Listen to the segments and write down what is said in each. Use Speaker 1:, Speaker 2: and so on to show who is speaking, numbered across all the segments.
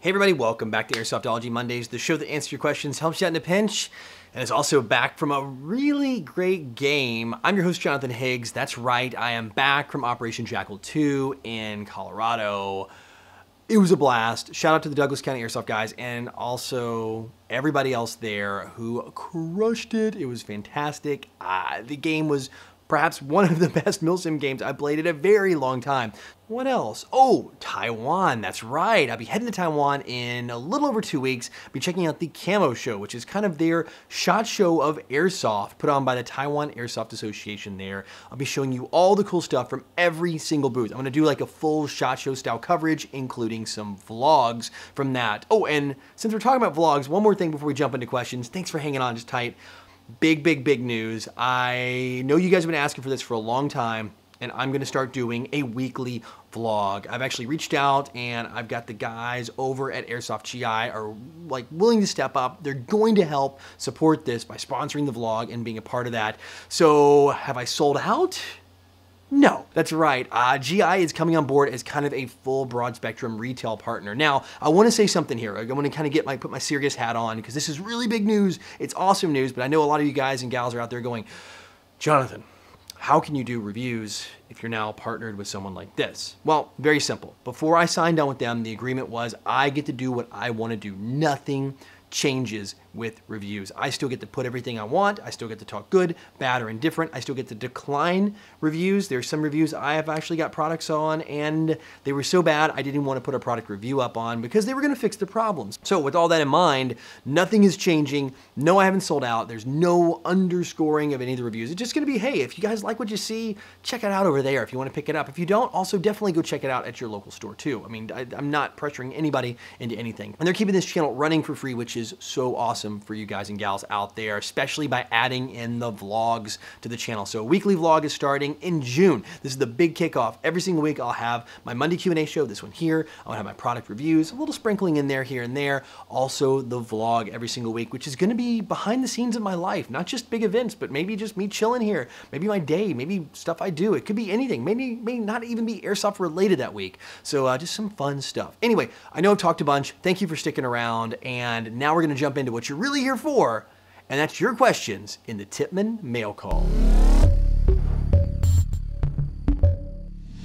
Speaker 1: Hey everybody, welcome back to Airsoftology Mondays, the show that answers your questions, helps you out in a pinch, and is also back from a really great game. I'm your host, Jonathan Higgs. That's right, I am back from Operation Jackal 2 in Colorado. It was a blast. Shout out to the Douglas County Airsoft guys and also everybody else there who crushed it. It was fantastic. The game was perhaps one of the best MilSim games I've played in a very long time. What else? Oh, Taiwan, that's right. I'll be heading to Taiwan in a little over 2 weeks. I'll be checking out the Camo Show, which is kind of their SHOT Show of Airsoft, put on by the Taiwan Airsoft Association there. I'll be showing you all the cool stuff from every single booth. I'm gonna do like a full SHOT Show style coverage, including some vlogs from that. Oh, and since we're talking about vlogs, one more thing before we jump into questions. Thanks for hanging on just tight. Big news. I know you guys have been asking for this for a long time, and I'm gonna start doing a weekly vlog. I've actually reached out and I've got the guys over at Airsoft GI are like willing to step up. They're going to help support this by sponsoring the vlog and being a part of that. So have I sold out? No, that's right. GI is coming on board as kind of a full broad spectrum retail partner. Now, I want to say something here. I want to kind of put my serious hat on because this is really big news. It's awesome news, but I know a lot of you guys and gals are out there going, Jonathan, how can you do reviews if you're now partnered with someone like this? Well, very simple. Before I signed on with them, the agreement was I get to do what I want to do. Nothing changes with reviews. I still get to put everything I want. I still get to talk good, bad, or indifferent. I still get to decline reviews. There's some reviews I have actually got products on and they were so bad I didn't want to put a product review up on because they were going to fix the problems. So with all that in mind, nothing is changing. No, I haven't sold out. There's no underscoring of any of the reviews. It's just going to be, hey, if you guys like what you see, check it out over there if you want to pick it up. If you don't, also definitely go check it out at your local store too. I mean, I'm not pressuring anybody into anything. And they're keeping this channel running for free, which is so awesome for you guys and gals out there, especially by adding in the vlogs to the channel. So a weekly vlog is starting in June. This is the big kickoff. Every single week I'll have my Monday Q&A show, this one here. I'll have my product reviews, a little sprinkling in there here and there. Also the vlog every single week, which is gonna be behind the scenes of my life, not just big events, but maybe just me chilling here, maybe my day, maybe stuff I do. It could be anything, maybe not even be airsoft related that week. So just some fun stuff. Anyway, I know I've talked a bunch. Thank you for sticking around. And now we're gonna jump into what you're really here for, and that's your questions in the Tippmann mail call.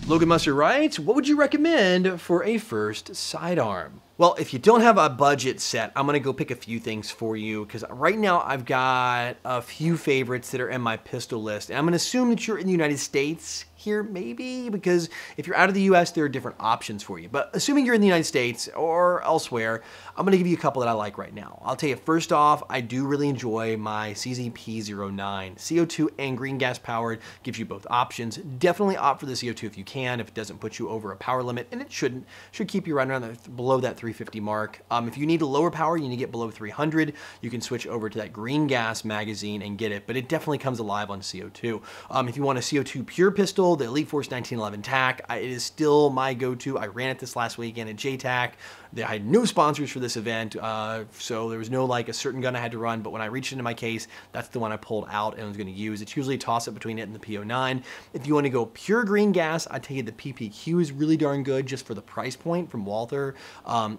Speaker 1: Logan Musser writes, what would you recommend for a first sidearm? Well, if you don't have a budget set, I'm gonna go pick a few things for you because right now I've got a few favorites that are in my pistol list. And I'm gonna assume that you're in the United States here, maybe, because if you're out of the US, there are different options for you. But assuming you're in the United States or elsewhere, I'm gonna give you a couple that I like right now. I'll tell you, first off, I do really enjoy my CZP-09. CO2 and green gas powered, gives you both options. Definitely opt for the CO2 if you can, if it doesn't put you over a power limit, and it shouldn't. Should keep you right around below that 350 mark. If you need a lower power, you need to get below 300, you can switch over to that green gas magazine and get it, but it definitely comes alive on CO2. If you want a CO2 pure pistol, the Elite Force 1911 TAC, it is still my go-to. I ran it this last weekend at JTAC. I had no sponsors for this event, so there was no like a certain gun I had to run, but when I reached into my case, that's the one I pulled out and was gonna use. It's usually a toss-up between it and the P09. If you wanna go pure green gas, I'd tell you the PPQ is really darn good just for the price point from Walther.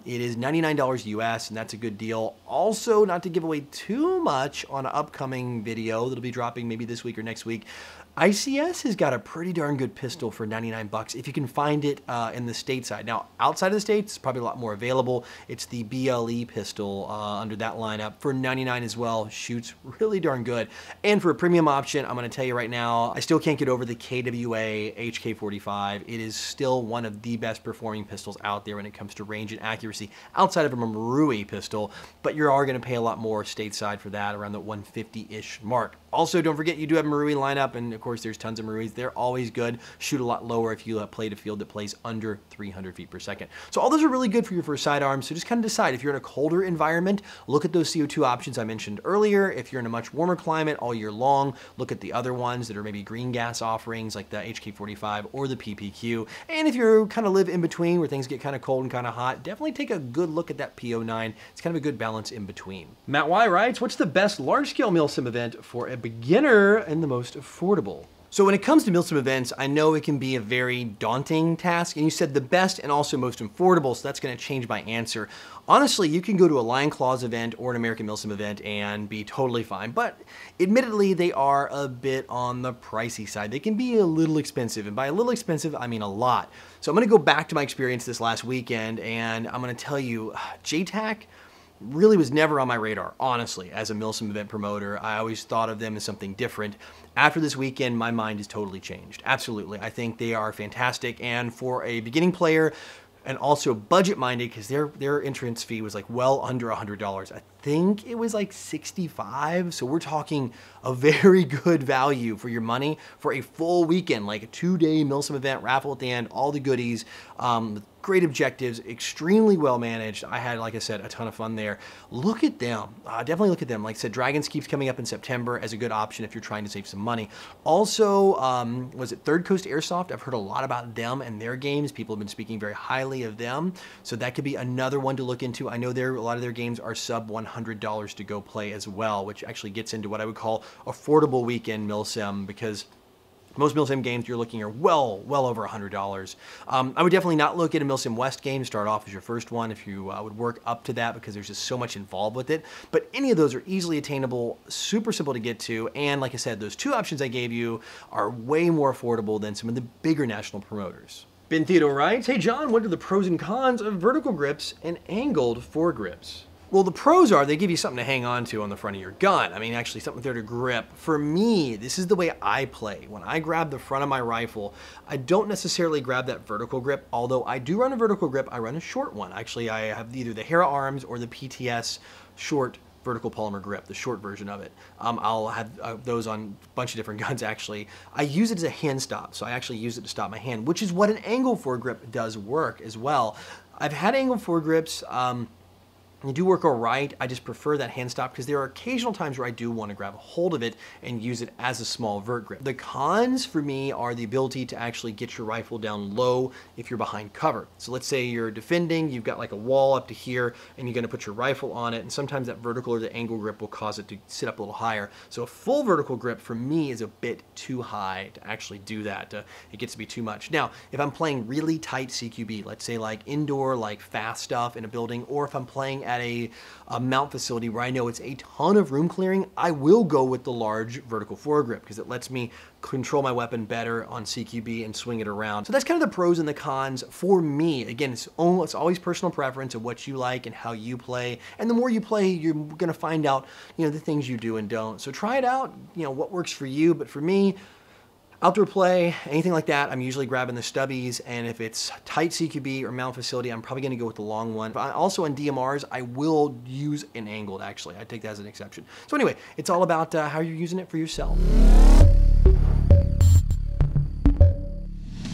Speaker 1: It is $99 US, and that's a good deal. Also, not to give away too much on an upcoming video that'll be dropping maybe this week or next week, ICS has got a pretty darn good pistol for 99 bucks if you can find it in the stateside. Now, outside of the States, it's probably a lot more available. It's the BLE pistol under that lineup for 99 as well. Shoots really darn good. And for a premium option, I'm gonna tell you right now, I still can't get over the KWA HK45. It is still one of the best performing pistols out there when it comes to range and accuracy outside of a Marui pistol, but you are gonna pay a lot more stateside for that, around the 150-ish mark. Also, don't forget you do have Marui lineup, and of course there's tons of Maruis. They're always good. Shoot a lot lower if you play a field that plays under 300 feet per second. So all those are really good for your first sidearm. So just kind of decide if you're in a colder environment, look at those CO2 options I mentioned earlier. If you're in a much warmer climate all year long, look at the other ones that are maybe green gas offerings like the HK45 or the PPQ. And if you kind of live in between where things get kind of cold and kind of hot, definitely take a good look at that P09. It's kind of a good balance in between. Matt Y writes, what's the best large-scale MilSim event for a beginner and the most affordable? So when it comes to MilSim events, I know it can be a very daunting task, and you said the best and also most affordable, so that's gonna change my answer. Honestly, you can go to a Lion Claws event or an American MilSim event and be totally fine, but admittedly, they are a bit on the pricey side. They can be a little expensive, and by a little expensive, I mean a lot. So I'm gonna go back to my experience this last weekend, and I'm gonna tell you, JTAC really was never on my radar, honestly, as a MilSim event promoter. I always thought of them as something different. After this weekend, my mind has totally changed. Absolutely. I think they are fantastic, and for a beginning player, and also budget-minded, because their entrance fee was like well under $100. I think it was like 65, so we're talking a very good value for your money for a full weekend, like a 2-day MilSim event, raffle at the end, all the goodies, great objectives, extremely well managed. I had, like I said, a ton of fun there. Look at them. Definitely look at them. Like I said, Dragons keeps coming up in September as a good option if you're trying to save some money. Also, was it Third Coast Airsoft? I've heard a lot about them and their games. People have been speaking very highly of them. So that could be another one to look into. I know a lot of their games are sub $100 to go play as well, which actually gets into what I would call affordable weekend MilSim, because most MilSim games you're looking are well over $100. I would definitely not look at a MilSim West game, start off as your first one if you would work up to that, because there's just so much involved with it. But any of those are easily attainable, super simple to get to, and like I said, those two options I gave you are way more affordable than some of the bigger national promoters. Ben Theodore writes, "Hey John, what are the pros and cons of vertical grips and angled foregrips?" Well, the pros are they give you something to hang on to on the front of your gun. I mean, actually something there to grip. For me, this is the way I play. When I grab the front of my rifle, I don't necessarily grab that vertical grip, although I do run a vertical grip. I run a short one. Actually, I have either the Hera Arms or the PTS short vertical polymer grip, the short version of it. I'll have those on a bunch of different guns, actually. I use it as a hand stop, so I actually use it to stop my hand, which is what an angle foregrip does work as well. I've had angle foregrips. They do work all right. I just prefer that hand stop because there are occasional times where I do want to grab a hold of it and use it as a small vert grip. The cons for me are the ability to actually get your rifle down low if you're behind cover. So let's say you're defending, you've got like a wall up to here, and you're going to put your rifle on it, and sometimes that vertical or the angle grip will cause it to sit up a little higher. So a full vertical grip for me is a bit too high to actually do that. It gets to be too much. Now, if I'm playing really tight CQB, let's say like indoor, like fast stuff in a building, or if I'm playing at a mount facility where I know it's a ton of room clearing, I will go with the large vertical foregrip because it lets me control my weapon better on CQB and swing it around. So that's kind of the pros and the cons for me. Again, it's always personal preference of what you like and how you play. And the more you play, you're going to find out, the things you do and don't. So try it out, what works for you. But for me, outdoor play, anything like that, I'm usually grabbing the stubbies, and if it's tight CQB or mount facility, I'm probably gonna go with the long one. But also on DMRs, I will use an angled, actually. I take that as an exception. So anyway, it's all about how you're using it for yourself.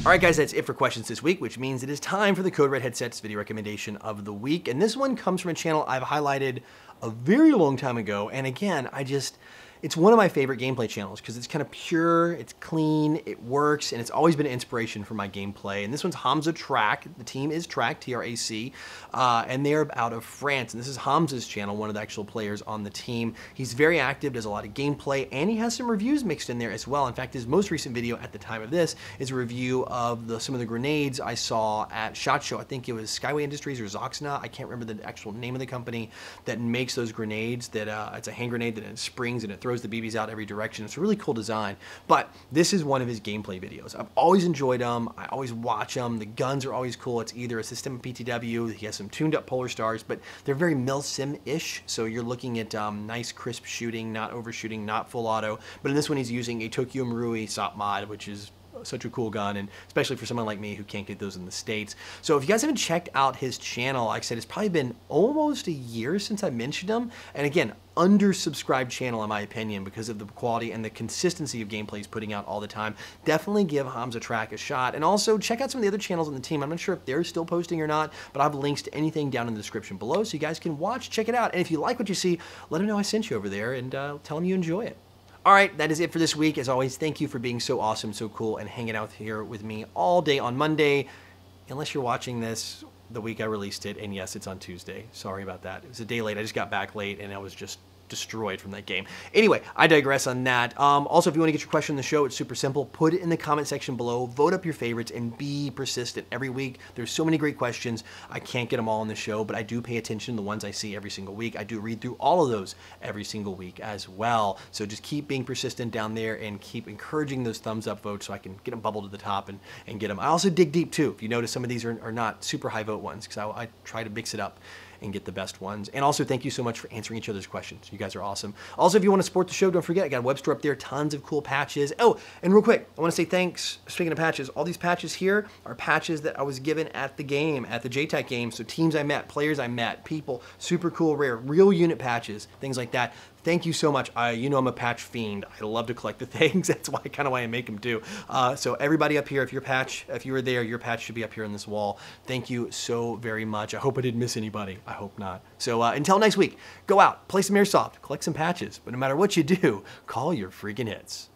Speaker 1: All right, guys, that's it for questions this week, which means it is time for the Code Red Headsets video recommendation of the week. And this one comes from a channel I've highlighted a very long time ago. And again, it's one of my favorite gameplay channels because it's kind of pure, it's clean, it works, and it's always been an inspiration for my gameplay. And this one's Hamza Trac. The team is Trac, T-R-A-C, and they're out of France. And this is Hamza's channel, one of the actual players on the team. He's very active, does a lot of gameplay, and he has some reviews mixed in there as well. In fact, his most recent video at the time of this is a review of some of the grenades I saw at SHOT Show. I think it was Skyway Industries or Zoxna. I can't remember the actual name of the company that makes those grenades. It's a hand grenade that it springs and it throws the BBs out every direction. It's a really cool design, but this is one of his gameplay videos. I've always enjoyed them. I always watch them. The guns are always cool. It's either a system PTW. He has some tuned up Polar Stars, but they're very MilSim-ish. So you're looking at nice crisp shooting, not overshooting, not full auto. But in this one, he's using a Tokyo Marui SOP mod, which is such a cool gun, and especially for someone like me who can't get those in the States. So if you guys haven't checked out his channel, like I said, it's probably been almost a year since I mentioned him. And again, undersubscribed channel in my opinion because of the quality and the consistency of gameplay he's putting out all the time. Definitely give Hamza Trac a shot. And also check out some of the other channels on the team. I'm not sure if they're still posting or not, but I have links to anything down in the description below so you guys can watch, check it out. And if you like what you see, let them know I sent you over there and tell them you enjoy it. All right, that is it for this week. As always, thank you for being so awesome, so cool, and hanging out here with me all day on Monday, unless you're watching this the week I released it, and yes, it's on Tuesday. Sorry about that. It was a day late. I just got back late, and I was just destroyed from that game. Anyway, I digress on that. Also, if you want to get your question in the show, it's super simple. Put it in the comment section below, vote up your favorites, and be persistent. Every week, there's so many great questions. I can't get them all in the show, but I do pay attention to the ones I see every single week. I do read through all of those every single week as well. So just keep being persistent down there and keep encouraging those thumbs up votes so I can get them bubbled to the top and get them. I also dig deep too. If you notice, some of these are not super high vote ones, because I try to mix it up and get the best ones. And also, thank you so much for answering each other's questions. You guys are awesome. Also, if you want to support the show, don't forget, I got a web store up there, tons of cool patches. Oh, and real quick, I want to say thanks, speaking of patches, all these patches here are patches that I was given at the game, at the JTAC game. So teams I met, players I met, people, super cool, rare, real unit patches, things like that. Thank you so much. You know I'm a patch fiend. I love to collect the things. That's kind of why I make them too. So everybody up here, if you were there, your patch should be up here on this wall. Thank you so very much. I hope I didn't miss anybody. I hope not. So until next week, go out, play some Airsoft, collect some patches. But no matter what you do, call your freaking hits.